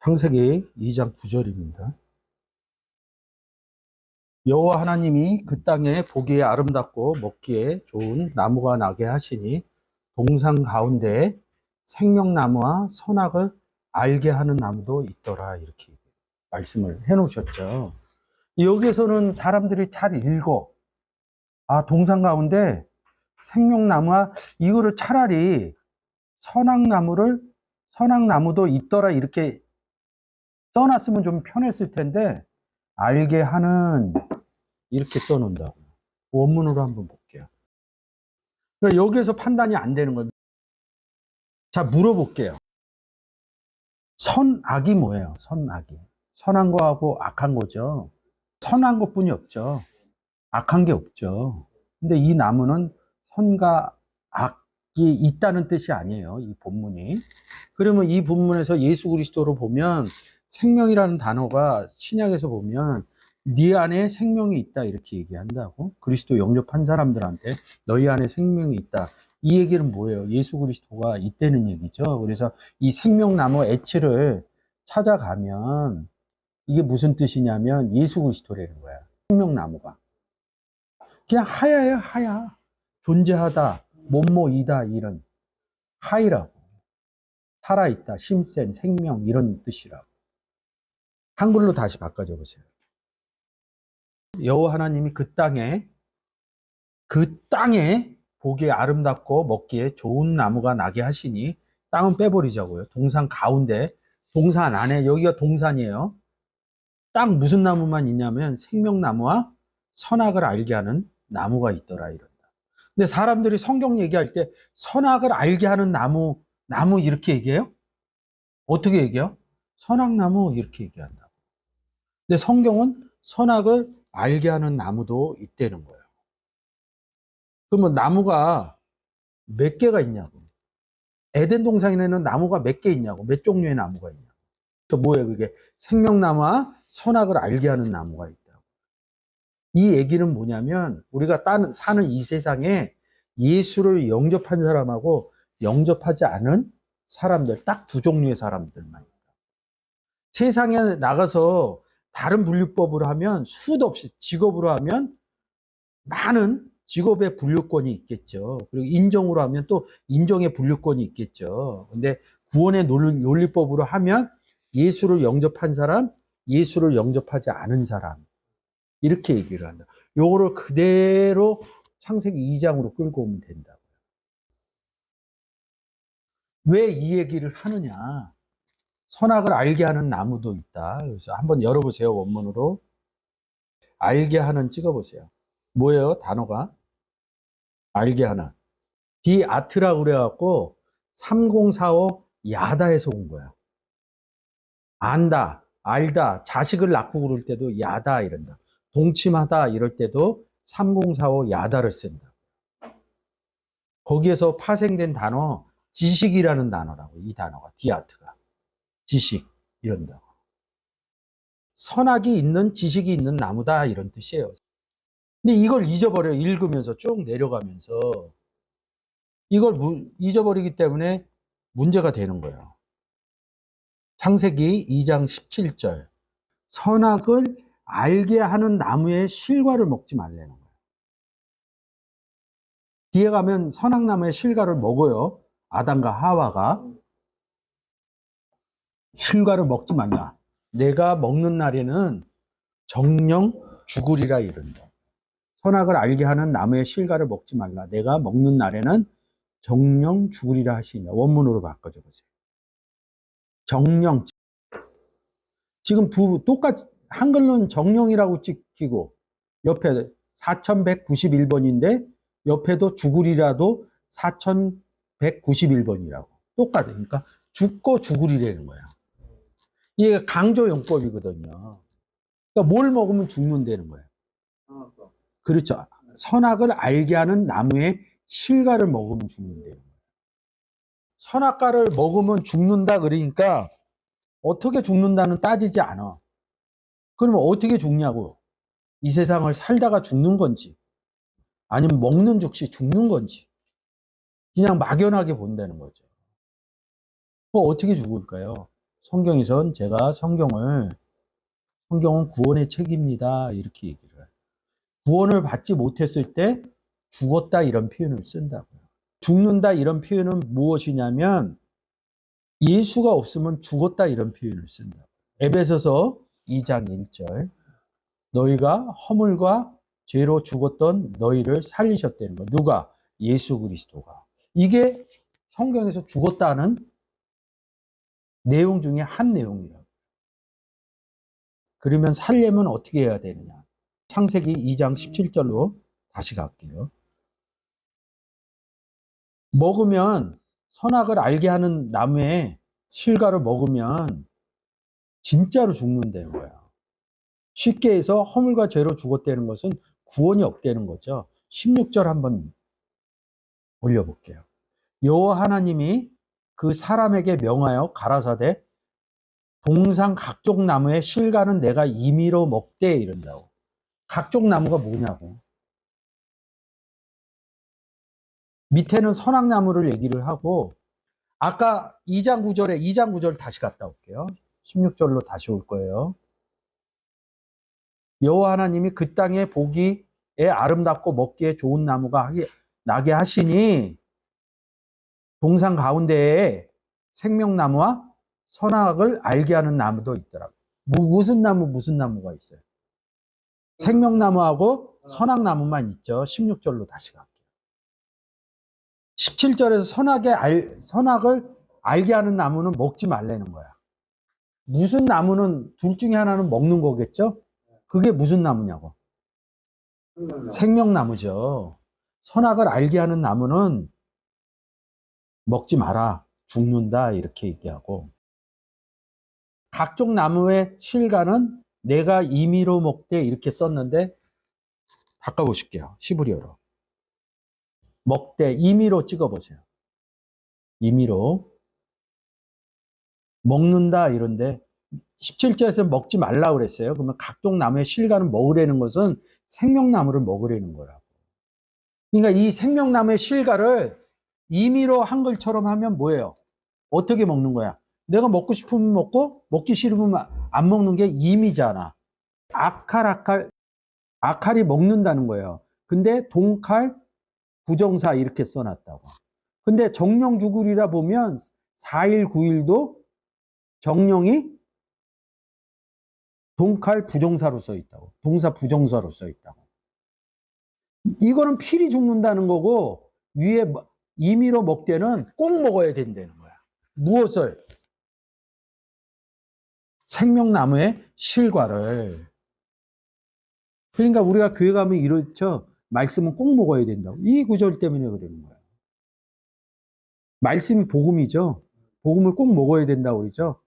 창세기 2장 9절입니다. 여호와 하나님이 그 땅에 보기에 아름답고 먹기에 좋은 나무가 나게 하시니 동산 가운데에 생명나무와 선악을 알게 하는 나무도 있더라, 이렇게 말씀을 해 놓으셨죠. 여기에서는 사람들이 잘 읽어. 아, 동산 가운데 생명나무와, 이거를 차라리 선악나무도 있더라 이렇게 써놨으면 좀 편했을 텐데, 알게 하는, 이렇게 써놓는다고. 원문으로 한번 볼게요. 그러니까 여기에서 판단이 안 되는 거예요. 자, 물어볼게요. 선악이 뭐예요? 선악이. 선한 거하고 악한 거죠. 선한 것뿐이 없죠. 악한 게 없죠. 근데 이 나무는 선과 악이 있다는 뜻이 아니에요, 이 본문이. 그러면 이 본문에서 예수 그리스도로 보면 생명이라는 단어가 신약에서 보면 네 안에 생명이 있다 이렇게 얘기한다고. 그리스도 영접한 사람들한테 너희 안에 생명이 있다. 이 얘기는 뭐예요? 예수 그리스도가 있다는 얘기죠. 그래서 이 생명나무 애치를 찾아가면 이게 무슨 뜻이냐면 예수 그리스도라는 거야. 생명나무가. 그냥 하야예요, 하야. 존재하다, 뭐뭐이다, 이런. 하이라고. 살아있다, 심센, 생명, 이런 뜻이라고. 한글로 다시 바꿔줘 보세요. 여호와 하나님이 그 땅에 보기에 아름답고 먹기에 좋은 나무가 나게 하시니, 땅은 빼버리자고요. 동산 가운데, 동산 안에, 여기가 동산이에요. 땅 무슨 나무만 있냐면 생명나무와 선악을 알게 하는 나무가 있더라, 이런다. 근데 사람들이 성경 얘기할 때 선악을 알게 하는 나무 이렇게 얘기해요? 어떻게 얘기해요? 선악나무 이렇게 얘기한다. 근데 성경은 선악을 알게 하는 나무도 있다는 거예요. 그러면 나무가 몇 개가 있냐고. 에덴 동산에는 나무가 몇 개 있냐고. 몇 종류의 나무가 있냐고. 그 뭐예요, 그게? 생명나무와 선악을 알게 하는 나무가 있다고. 이 얘기는 뭐냐면 우리가 사는 이 세상에 예수를 영접한 사람하고 영접하지 않은 사람들, 딱 두 종류의 사람들만 있다. 세상에 나가서 다른 분류법으로 하면 수도 없이, 직업으로 하면 많은 직업의 분류권이 있겠죠. 그리고 인종으로 하면 또 인종의 분류권이 있겠죠. 근데 구원의 논리법으로 하면 예수를 영접한 사람, 예수를 영접하지 않은 사람, 이렇게 얘기를 한다. 요거를 그대로 창세기 2장으로 끌고 오면 된다고요. 왜 이 얘기를 하느냐? 선악을 알게 하는 나무도 있다. 그래서 한번 열어보세요, 원문으로. 알게 하는 찍어보세요. 뭐예요, 단어가? 알게 하는. 디아트라고 그래갖고 3045 야다에서 온 거야. 안다, 알다, 자식을 낳고 그럴 때도 야다 이런다. 동침하다 이럴 때도 3045 야다를 쓴다. 거기에서 파생된 단어 지식이라는 단어라고. 이 단어가 디아트가 지식 이런다고. 선악이 있는 지식이 있는 나무다 이런 뜻이에요. 근데 이걸 잊어버려. 읽으면서 쭉 내려가면서 이걸 잊어버리기 때문에 문제가 되는 거예요. 창세기 2장 17절. 선악을 알게 하는 나무의 실과를 먹지 말라는 거예요. 뒤에 가면 선악나무의 실과를 먹어요. 아담과 하와가. 실과를 먹지 말라. 내가 먹는 날에는 정령 죽으리라 이른다. 선악을 알게 하는 나무의 실과를 먹지 말라. 내가 먹는 날에는 정령 죽으리라 하시냐. 원문으로 바꿔줘 보세요. 정령. 지금 똑같이 한글로는 정령이라고 찍히고 옆에 4191번인데 옆에도 죽으리라도 4191번이라고 똑같아요. 그러니까 죽고 죽으리라는 거야. 이게 강조용법이거든요. 그러니까 뭘 먹으면 죽는다는 거예요. 그렇죠. 선악을 알게 하는 나무의 실과를 먹으면 죽는다는 거예요. 선악과를 먹으면 죽는다 그러니까 어떻게 죽는다는 따지지 않아. 그러면 어떻게 죽냐고. 이 세상을 살다가 죽는 건지 아니면 먹는 즉시 죽는 건지 그냥 막연하게 본다는 거죠. 어떻게 죽을까요? 성경에선 제가 성경은 구원의 책입니다. 이렇게 얘기를 해요. 구원을 받지 못했을 때 죽었다 이런 표현을 쓴다고요. 죽는다 이런 표현은 무엇이냐면 예수가 없으면 죽었다 이런 표현을 쓴다. 에베소서 2장 1절. 너희가 허물과 죄로 죽었던 너희를 살리셨다는 거. 누가? 예수 그리스도가. 이게 성경에서 죽었다는 내용 중에 한 내용이라고. 그러면 살려면 어떻게 해야 되느냐? 창세기 2장 17절로 다시 갈게요. 먹으면 선악을 알게 하는 나무의 실과를 먹으면 진짜로 죽는다는 거야. 쉽게 해서 허물과 죄로 죽었다는 것은 구원이 없다는 거죠. 16절 한번 올려볼게요. 여호와 하나님이 그 사람에게 명하여 가라사대 동상 각종 나무의 실과는 내가 임의로 먹되 이른다고. 각종 나무가 뭐냐고. 밑에는 선악나무를 얘기를 하고 아까 2장 9절 다시 갔다 올게요. 16절로 다시 올 거예요. 여호와 하나님이 그 땅에 보기에 아름답고 먹기에 좋은 나무가 나게 하시니 동산 가운데에 생명나무와 선악을 알게 하는 나무도 있더라고요. 무슨 나무가 있어요? 생명나무하고 선악나무만 있죠. 16절로 다시 갈게요. 17절에서 선악을 알게 하는 나무는 먹지 말라는 거야. 무슨 나무는 둘 중에 하나는 먹는 거겠죠? 그게 무슨 나무냐고. 생명나무죠. 선악을 알게 하는 나무는 먹지 마라. 죽는다. 이렇게 얘기하고. 각종 나무의 실과는 내가 임의로 먹되 이렇게 썼는데 바꿔보실게요. 히브리어로. 먹되 임의로 찍어보세요. 임의로. 먹는다 이런데 17절에서 먹지 말라 그랬어요. 그러면 각종 나무의 실과는 먹으라는 것은 생명나무를 먹으라는 거라고. 그러니까 이 생명나무의 실과를 임의로 한 것처럼 하면 뭐예요? 어떻게 먹는 거야? 내가 먹고 싶으면 먹고 먹기 싫으면 안 먹는 게 임의잖아. 아칼이 먹는다는 거예요. 근데 동칼 부정사 이렇게 써놨다고. 근데 정령 주글이라 보면 4일 9일도 정령이 동칼 부정사로 써 있다고. 동사 부정사로 써 있다고. 이거는 필히 죽는다는 거고 위에 임의로 먹되는 꼭 먹어야 된다는 거야. 무엇을? 생명나무의 실과를. 그러니까 우리가 교회 가면 이렇죠. 말씀은 꼭 먹어야 된다고. 이 구절 때문에 그러는 거야. 말씀이 복음이죠. 복음을 꼭 먹어야 된다고 그러죠.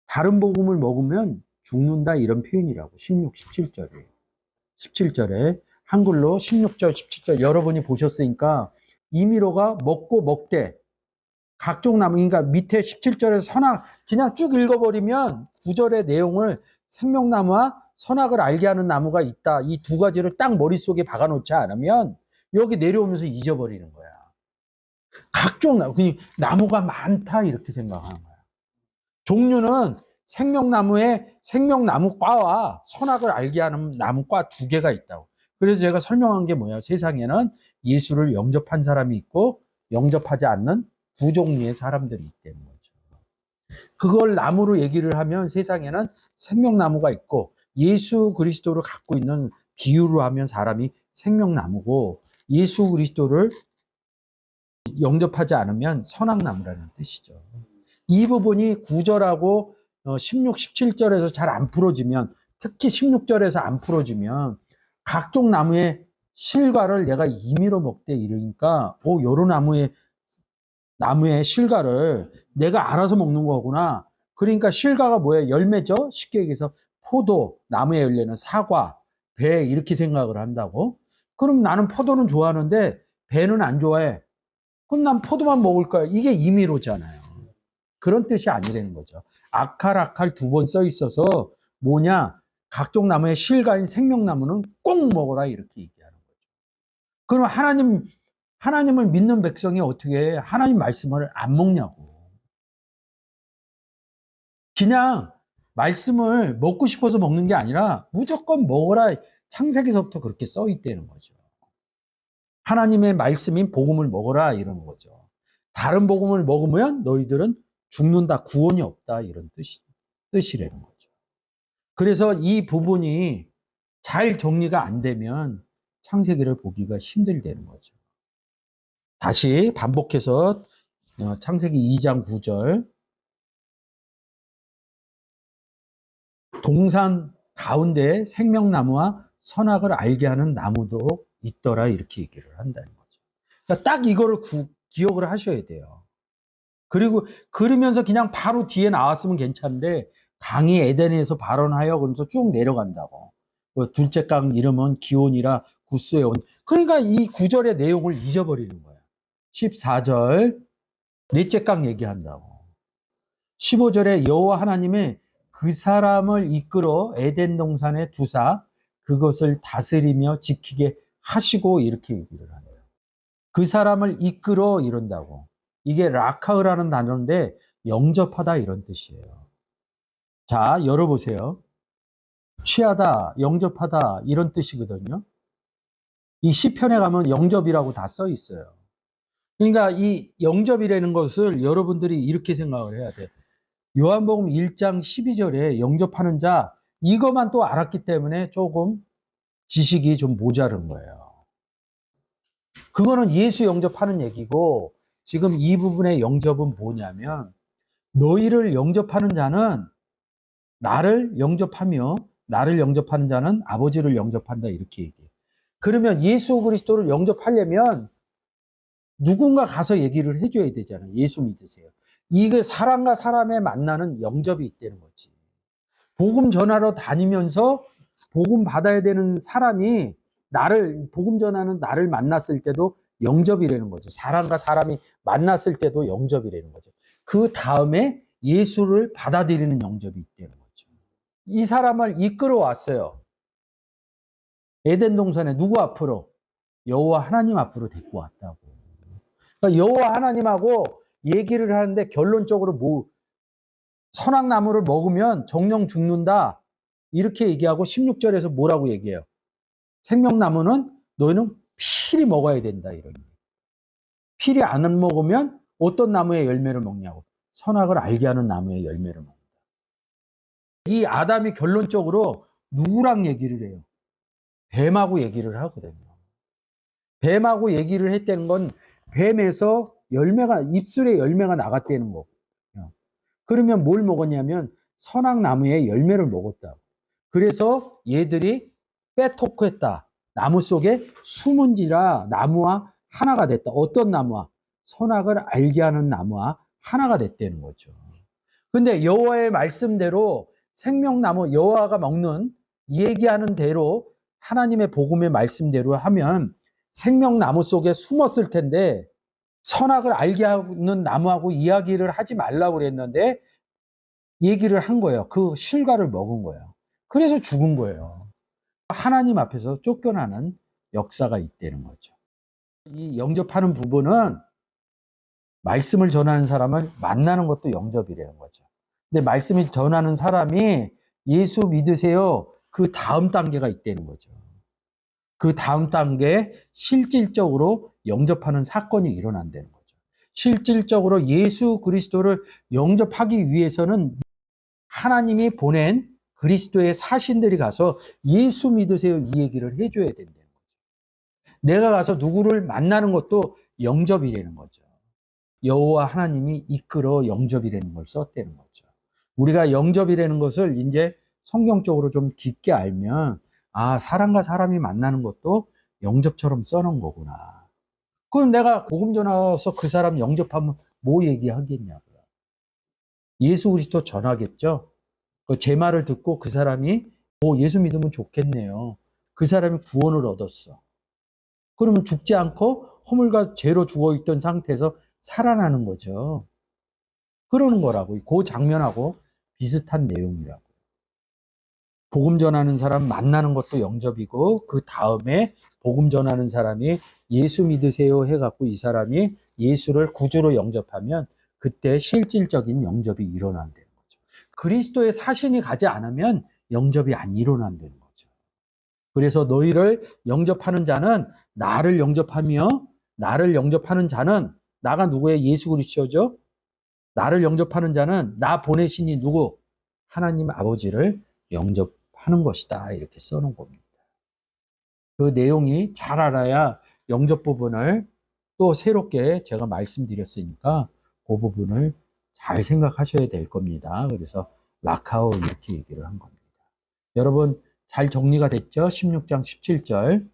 다른 복음을 먹으면 죽는다 이런 표현이라고. 16, 17절에. 17절에 한글로 16절, 17절 여러분이 보셨으니까 임의로가 먹고 먹되 각종 나무, 그러니까 밑에 17절에서 선악 그냥 쭉 읽어버리면 구절의 내용을 생명나무와 선악을 알게 하는 나무가 있다. 이 두 가지를 딱 머릿속에 박아놓지 않으면 여기 내려오면서 잊어버리는 거야. 각종 나무가 많다 이렇게 생각하는 거야. 종류는 생명나무에 생명나무과와 선악을 알게 하는 나무과 두 개가 있다고. 그래서 제가 설명한 게 뭐야? 세상에는 예수를 영접한 사람이 있고 영접하지 않는 두 종류의 사람들이 있다는 거죠. 그걸 나무로 얘기를 하면 세상에는 생명나무가 있고 예수 그리스도를 갖고 있는 비유로 하면 사람이 생명나무고 예수 그리스도를 영접하지 않으면 선악나무라는 뜻이죠. 이 부분이 9절하고 16, 17절에서 잘 안 풀어지면 특히 16절에서 안 풀어지면 각종 나무의 실과를 내가 임의로 먹되 이러니까 요런 나무의 실과를 내가 알아서 먹는 거구나. 그러니까 실과가 뭐예요? 열매죠. 쉽게 얘기해서 포도, 나무에 열리는 사과, 배 이렇게 생각을 한다고. 그럼 나는 포도는 좋아하는데 배는 안 좋아해. 그럼 난 포도만 먹을 거야. 이게 임의로잖아요. 그런 뜻이 아니라는 거죠. 아칼 두 번 써 있어서 뭐냐? 각종 나무의 실과인 생명나무는 꼭 먹어라 이렇게 얘기하는 거죠. 그럼 하나님을 믿는 백성이 어떻게 하나님 말씀을 안 먹냐고. 그냥 말씀을 먹고 싶어서 먹는 게 아니라 무조건 먹어라. 창세기서부터 그렇게 써 있다는 거죠. 하나님의 말씀인 복음을 먹어라 이러는 거죠. 다른 복음을 먹으면 너희들은 죽는다, 구원이 없다 이런 뜻이라는 거죠. 그래서 이 부분이 잘 정리가 안 되면 창세기를 보기가 힘들다는 거죠. 다시 반복해서 창세기 2장 9절 동산 가운데 생명나무와 선악을 알게 하는 나무도 있더라 이렇게 얘기를 한다는 거죠. 그러니까 딱 이거를 기억을 하셔야 돼요. 그리고 그러면서 그냥 바로 뒤에 나왔으면 괜찮은데 강이 에덴에서 발원하여 그러면서 쭉 내려간다고. 둘째 강 이름은 기온이라 구스의 온. 그러니까 이 구절의 내용을 잊어버리는 거야. 14절 넷째 강 얘기한다고. 15절에 여호와 하나님의 그 사람을 이끌어 에덴 동산에 두사 그것을 다스리며 지키게 하시고 이렇게 얘기를 하네요. 그 사람을 이끌어 이런다고. 이게 라카흐라는 단어인데 영접하다 이런 뜻이에요. 자, 열어보세요. 취하다, 영접하다 이런 뜻이거든요. 이 시편에 가면 영접이라고 다 써 있어요. 그러니까 이 영접이라는 것을 여러분들이 이렇게 생각을 해야 돼요. 요한복음 1장 12절에 영접하는 자 이것만 또 알았기 때문에 조금 지식이 좀 모자른 거예요. 그거는 예수 영접하는 얘기고 지금 이 부분의 영접은 뭐냐면 너희를 영접하는 자는 나를 영접하며 나를 영접하는 자는 아버지를 영접한다 이렇게 얘기해요. 그러면 예수 그리스도를 영접하려면 누군가 가서 얘기를 해줘야 되잖아요. 예수 믿으세요. 이게 사람과 사람의 만나는 영접이 있다는 거지. 복음 전하러 다니면서 복음 받아야 되는 사람이 복음 전하는 나를 만났을 때도 영접이라는 거죠. 사람과 사람이 만났을 때도 영접이라는 거죠. 그 다음에 예수를 받아들이는 영접이 있다는 거죠. 이 사람을 이끌어 왔어요. 에덴 동산에 누구 앞으로? 여호와 하나님 앞으로 데리고 왔다고. 그러니까 여호와 하나님하고 얘기를 하는데 결론적으로 선악나무를 먹으면 정령 죽는다. 이렇게 얘기하고 16절에서 뭐라고 얘기해요? 생명나무는 너희는 필히 먹어야 된다. 이런. 필히 안 먹으면 어떤 나무의 열매를 먹냐고. 선악을 알게 하는 나무의 열매를 먹는다. 이 아담이 결론적으로 누구랑 얘기를 해요? 뱀하고 얘기를 하거든요. 뱀하고 얘기를 했다는 건 뱀에서 입술에 열매가 나갔다는 거거든요. 그러면 뭘 먹었냐면 선악나무의 열매를 먹었다고. 그래서 얘들이 빼토크 했다. 나무 속에 숨은지라 나무와 하나가 됐다. 어떤 나무와? 선악을 알게 하는 나무와 하나가 됐다는 거죠. 근데 여호와의 말씀대로 생명나무 여호와가 먹는 얘기하는 대로 하나님의 복음의 말씀대로 하면 생명나무 속에 숨었을 텐데 선악을 알게 하는 나무하고 이야기를 하지 말라고 그랬는데 얘기를 한 거예요. 그 실과를 먹은 거예요. 그래서 죽은 거예요. 하나님 앞에서 쫓겨나는 역사가 있다는 거죠. 이 영접하는 부분은 말씀을 전하는 사람을 만나는 것도 영접이라는 거죠. 근데 말씀을 전하는 사람이 예수 믿으세요. 그 다음 단계가 있다는 거죠. 그 다음 단계에 실질적으로 영접하는 사건이 일어난다는 거죠. 실질적으로 예수 그리스도를 영접하기 위해서는 하나님이 보낸 그리스도의 사신들이 가서 예수 믿으세요 이 얘기를 해줘야 된다는 거죠. 내가 가서 누구를 만나는 것도 영접이라는 거죠. 여호와 하나님이 이끌어 영접이라는 걸 썼다는 거죠. 우리가 영접이라는 것을 이제 성경적으로 좀 깊게 알면 사람과 사람이 만나는 것도 영접처럼 써놓은 거구나. 그럼 내가 복음 전하서 그 사람 영접하면 뭐 얘기하겠냐고요. 예수 그리스도 전하겠죠. 제 말을 듣고 그 사람이 예수 믿으면 좋겠네요. 그 사람이 구원을 얻었어. 그러면 죽지 않고 허물과 죄로 죽어있던 상태에서 살아나는 거죠. 그러는 거라고. 그 장면하고 비슷한 내용이라고. 복음 전하는 사람 만나는 것도 영접이고 그 다음에 복음 전하는 사람이 예수 믿으세요 해갖고 이 사람이 예수를 구주로 영접하면 그때 실질적인 영접이 일어난다는 거죠. 그리스도의 사신이 가지 않으면 영접이 안 일어난다는 거죠. 그래서 너희를 영접하는 자는 나를 영접하며 나를 영접하는 자는 나가 누구예요? 예수 그리스도죠. 나를 영접하는 자는 나 보내신 이 누구? 하나님 아버지를 영접하는 것이다. 이렇게 써놓은 겁니다. 그 내용이 잘 알아야 영접 부분을 또 새롭게 제가 말씀드렸으니까 그 부분을 잘 생각하셔야 될 겁니다. 그래서 라카오 이렇게 얘기를 한 겁니다. 여러분 잘 정리가 됐죠? 16장 17절.